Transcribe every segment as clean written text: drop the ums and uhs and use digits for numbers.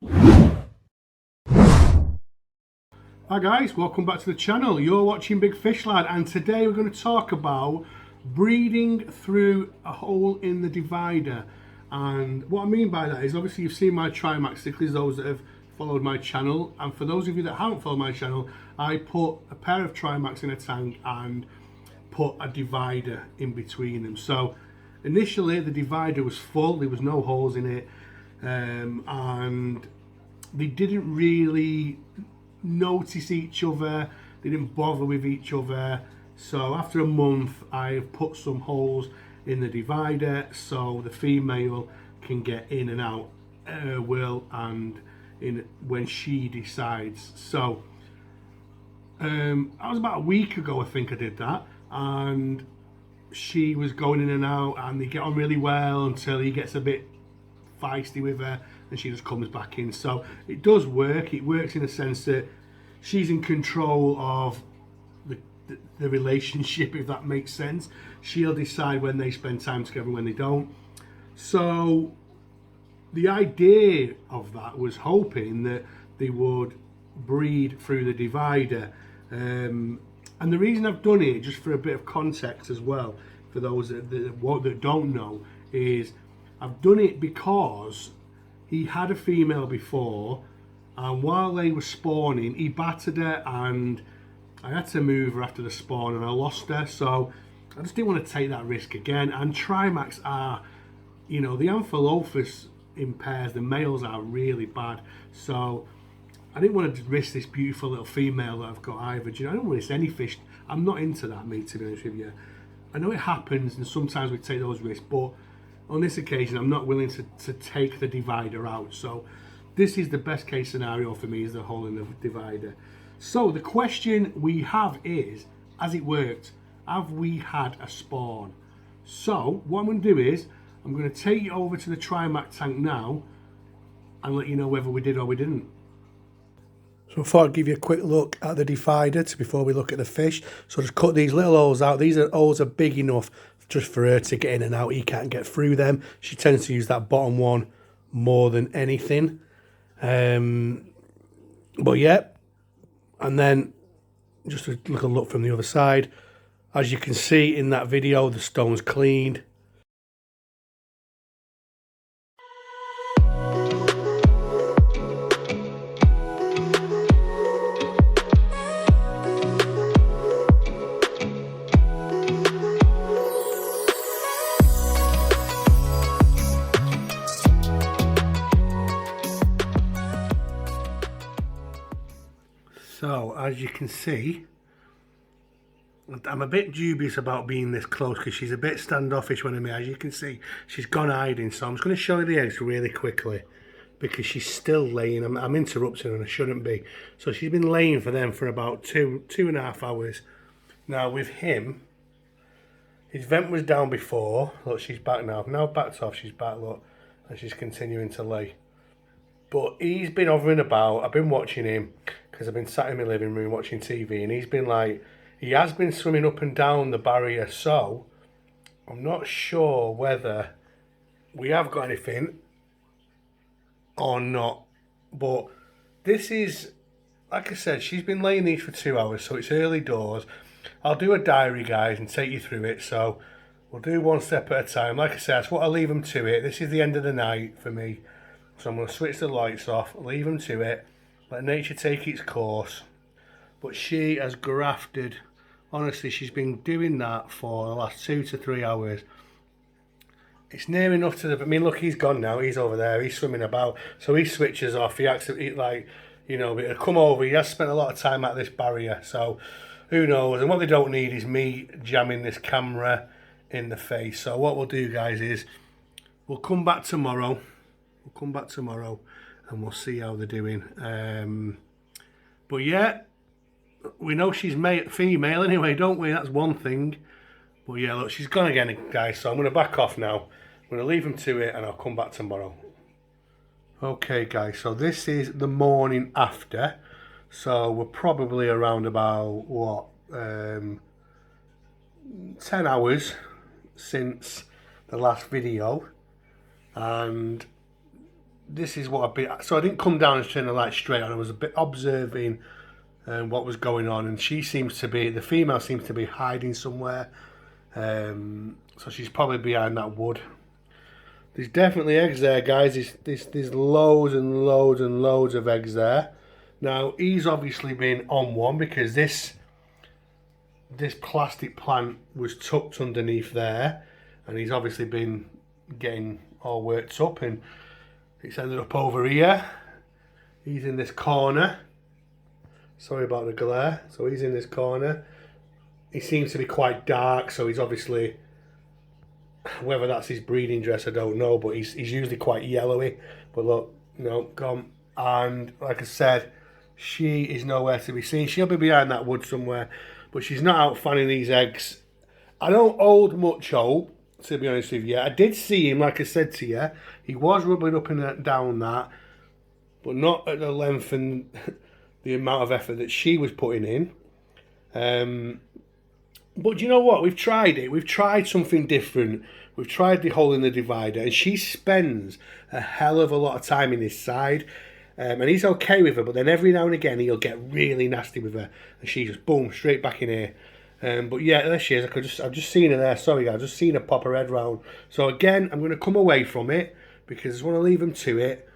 Hi guys, welcome back to the channel. You're watching Big Fish Lad, and today we're going to talk about breeding through a hole in the divider. And what I mean by that is, obviously you've seen my Trimax Cichlids, those that have followed my channel, and for those of you that haven't followed my channel, I put a pair of Trimax in a tank and put a divider in between them. So initially the divider was full, there was no holes in it, and they didn't really notice each other, they didn't bother with each other. So after a month I've put some holes in the divider so the female can get in and out her will and in when she decides. So that was about a week ago, I think I did that, and she was going in and out and they get on really well until he gets a bit feisty with her and she just comes back in. So it does work. It works in a sense that she's in control of the relationship, if that makes sense. She'll decide when they spend time together and when they don't. So the idea of that was hoping that they would breed through the divider. And the reason I've done it, just for a bit of context as well, for those that don't know, is I've done it because he had a female before, and while they were spawning, he battered her, and I had to move her after the spawn, and I lost her. So I just didn't want to take that risk again. And Trimax are, you know, the Amphilophus in pairs, the males are really bad. So I didn't want to risk this beautiful little female that I've got either. Do you know, I don't want to risk any fish. I'm not into that, mate, to be honest with you. I know it happens, and sometimes we take those risks, but on this occasion, I'm not willing to take the divider out. So this is the best case scenario for me, is the hole in the divider. So the question we have is, has it worked? Have we had a spawn? So what I'm going to do is, I'm going to take you over to the Trimax tank now and let you know whether we did or we didn't. So I thought I'd give you a quick look at the divider before we look at the fish. So just cut these little holes out. These holes are big enough just for her to get in and out. He can't get through them. She tends to use that bottom one more than anything. But yeah, and then just a little look from the other side. As you can see in that video, the stone's cleaned. So, as you can see, I'm a bit dubious about being this close because she's a bit standoffish when I'm here. As you can see, she's gone hiding. So I'm just going to show you the eggs really quickly because she's still laying. I'm interrupting her and I shouldn't be. So she's been laying for them for about two and a half hours. Now with him, his vent was down before. Look, she's back now. Now backed off, she's back, look. And she's continuing to lay. But he's been hovering about. I've been watching him because I've been sat in my living room watching TV, and he's been like, he has been swimming up and down the barrier. So I'm not sure whether we have got anything or not. But this is, like I said, she's been laying these for 2 hours, so it's early doors. I'll do a diary, guys, and take you through it. So we'll do one step at a time. Like I said, that's what I leave them to it. This is the end of the night for me. So I'm going to switch the lights off, leave them to it, let nature take its course. But she has grafted. Honestly, she's been doing that for the last 2 to 3 hours. It's near enough to the... I mean, look, he's gone now. He's over there. He's swimming about. So he switches off. He actually, like, you know, but he'll come over. He has spent a lot of time at this barrier. So who knows? And what they don't need is me jamming this camera in the face. So what we'll do, guys, is we'll come back tomorrow. We'll come back tomorrow and we'll see how they're doing. But yeah, we know she's female anyway, don't we? That's one thing. But yeah, look, she's gone again, guys. So I'm going to back off now. I'm going to leave them to it and I'll come back tomorrow. Okay, guys. So this is the morning after. So we're probably around about, what, 10 hours since the last video. And this is what I've been. So I didn't come down and turn the light straight on. I was a bit observing what was going on, and she seems to be, the female seems to be hiding somewhere. So she's probably behind that wood. There's definitely eggs there, guys. There's loads and loads and loads of eggs there. Now he's obviously been on one because this plastic plant was tucked underneath there, and he's obviously been getting all worked up, and it's ended up over here. He's in this corner. Sorry about the glare. So he's in this corner. He seems to be quite dark, so he's obviously, whether that's his breeding dress, I don't know, but he's usually quite yellowy. But look, no, gone. And like I said, she is nowhere to be seen. She'll be behind that wood somewhere, but she's not out fanning these eggs. I don't hold much hope, to be honest with you. I did see him, like I said to you, he was rubbing up and down that, but not at the length and the amount of effort that she was putting in. But you know what? We've tried it. We've tried something different. We've tried the hole in the divider, and she spends a hell of a lot of time in this side. And he's okay with her, but then every now and again he'll get really nasty with her, and she just boom straight back in here. But yeah, there she is. I've just seen her there. Sorry, guys, I've just seen her pop her head round. So again, I'm going to come away from it because I just want to leave them to it.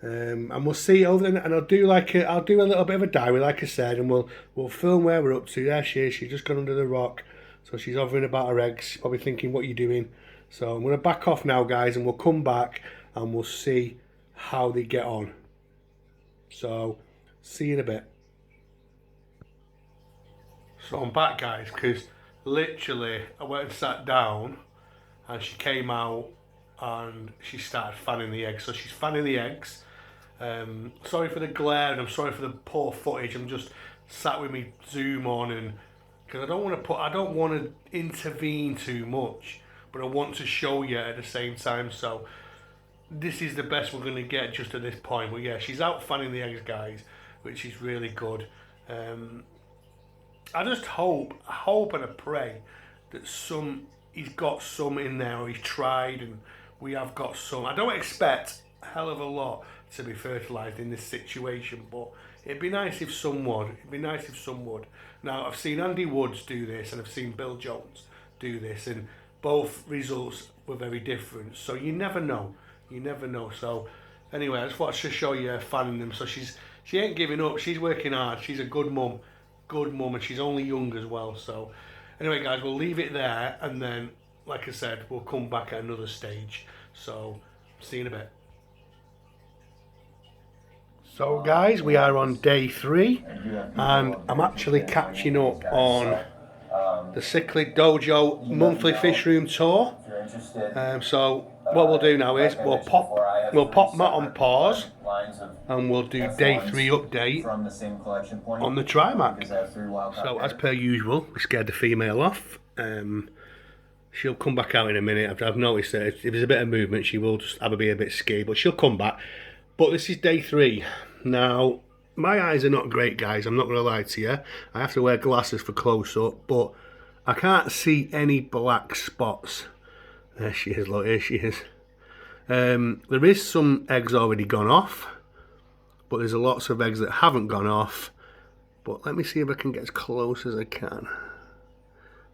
And we'll see over there, and I'll do a little bit of a diary, like I said, and we'll film where we're up to. There she is. She's just gone under the rock, so she's hovering about her eggs, probably thinking, "What are you doing?" So I'm going to back off now, guys, and we'll come back and we'll see how they get on. So see you in a bit. So I'm back, guys, because literally I went and sat down, and she came out and she started fanning the eggs. So she's fanning the eggs. Sorry for the glare, and I'm sorry for the poor footage. I'm just sat with me zoom on, and because I don't want to intervene too much, but I want to show you at the same time. So this is the best we're going to get just at this point. But yeah, she's out fanning the eggs, guys, which is really good. I just hope and I pray that he's got some in there, or he's tried, and we have got some. I don't expect a hell of a lot to be fertilised in this situation, but it'd be nice if some would. Now, I've seen Andy Woods do this, and I've seen Bill Jones do this, and both results were very different. So you never know. So anyway, I just wanted to show you her fanning them. So she ain't giving up. She's working hard. She's a good mum, and she's only young as well. So anyway, guys, we'll leave it there, and then, like I said, we'll come back at another stage. So see you in a bit. So guys, we are on day 3, and I'm actually catching up on the Cichlid Dojo monthly fish room tour. So what we'll do now is we'll pop Matt on pause, and we'll do day 3 update on the Trimac. So as per usual, we scared the female off. She'll come back out in a minute. I've noticed that if there's a bit of movement, she will just have a bit scared, but she'll come back. But this is day 3. Now, my eyes are not great, guys. I'm not going to lie to you. I have to wear glasses for close-up, but I can't see any black spots. There she is, look, here she is. There is some eggs already gone off, but there's lots of eggs that haven't gone off. But let me see if I can get as close as I can.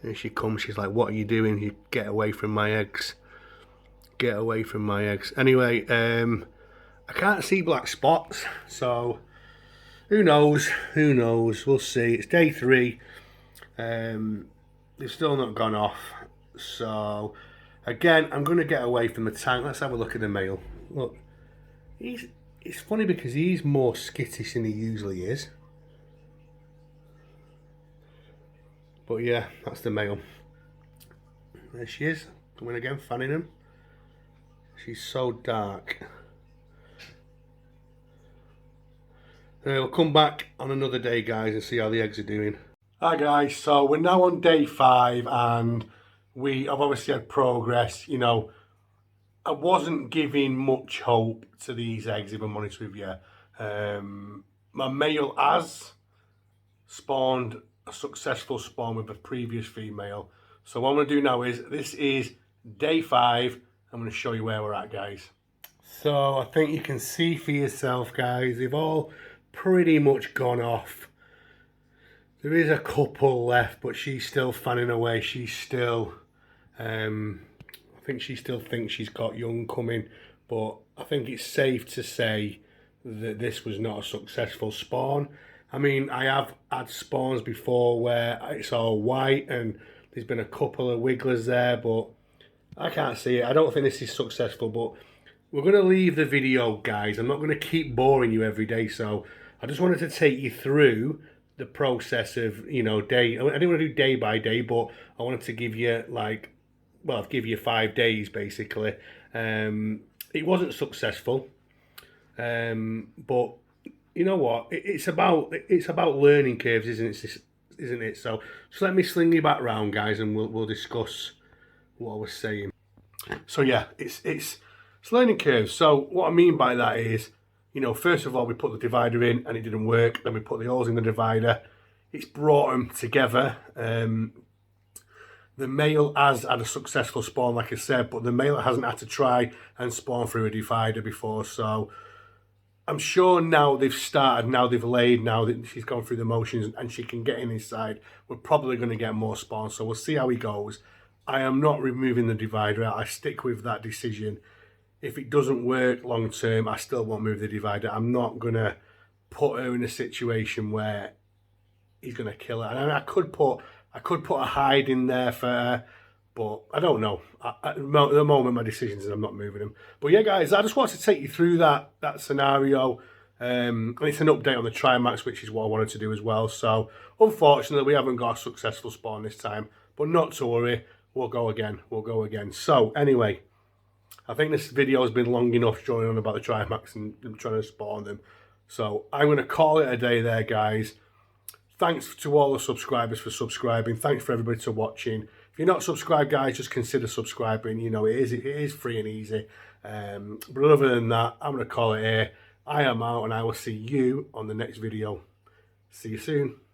Here she comes. She's like, "What are you doing? You get away from my eggs. Get away from my eggs." Anyway, I can't see black spots, so who knows? We'll see. It's day 3. They've still not gone off. So again, I'm going to get away from the tank. Let's have a look at the male. Look, it's funny because he's more skittish than he usually is. But yeah, that's the male. There she is, coming again, fanning him. She's so dark. We'll come back on another day, guys, and see how the eggs are doing. Hi guys, so we're now on day 5, and we have obviously had progress. You know, I wasn't giving much hope to these eggs, if I'm honest with you. My male has spawned a successful spawn with a previous female. So what I'm going to do now is, this is day 5. I'm going to show you where we're at, guys. So I think you can see for yourself, guys, they've all pretty much gone off. There is a couple left, but she's still fanning away. She's still, I think she still thinks she's got young coming, but I think it's safe to say that this was not a successful spawn. I mean, I have had spawns before where it's all white and there's been a couple of wigglers there, but I can't see it. I don't think this is successful, but we're going to leave the video, guys. I'm not going to keep boring you every day, so I just wanted to take you through the process of, you know, day. I didn't want to do day by day, but I wanted to give you, like, well, I'll give you 5 days, basically. It wasn't successful, but you know what? It's about learning curves, isn't it? So just let me sling you back round, guys, and we'll discuss what I was saying. So yeah, it's learning curves. So what I mean by that is, you know, first of all, we put the divider in and it didn't work. Then we put the holes in the divider. It's brought them together. The male has had a successful spawn, like I said, but the male hasn't had to try and spawn through a divider before. So I'm sure now they've started, now they've laid, now that she's gone through the motions and she can get in inside, we're probably going to get more spawns. So we'll see how he goes. I am not removing the divider out. I stick with that decision. If it doesn't work long term, I still won't move the divider. I'm not going to put her in a situation where he's going to kill her. And I could put a hide in there for her, but I don't know. At the moment, my decision is I'm not moving him. But yeah, guys, I just wanted to take you through that scenario. And it's an update on the Trimax, which is what I wanted to do as well. So unfortunately, we haven't got a successful spawn this time, but not to worry. We'll go again. So anyway, I think this video has been long enough showing on about the Trimax and trying to spawn them. So I'm going to call it a day there, guys. Thanks to all the subscribers for subscribing. Thanks for everybody to watching. If you're not subscribed, guys, just consider subscribing. You know, it is free and easy. But other than that, I'm going to call it here. I am out and I will see you on the next video. See you soon.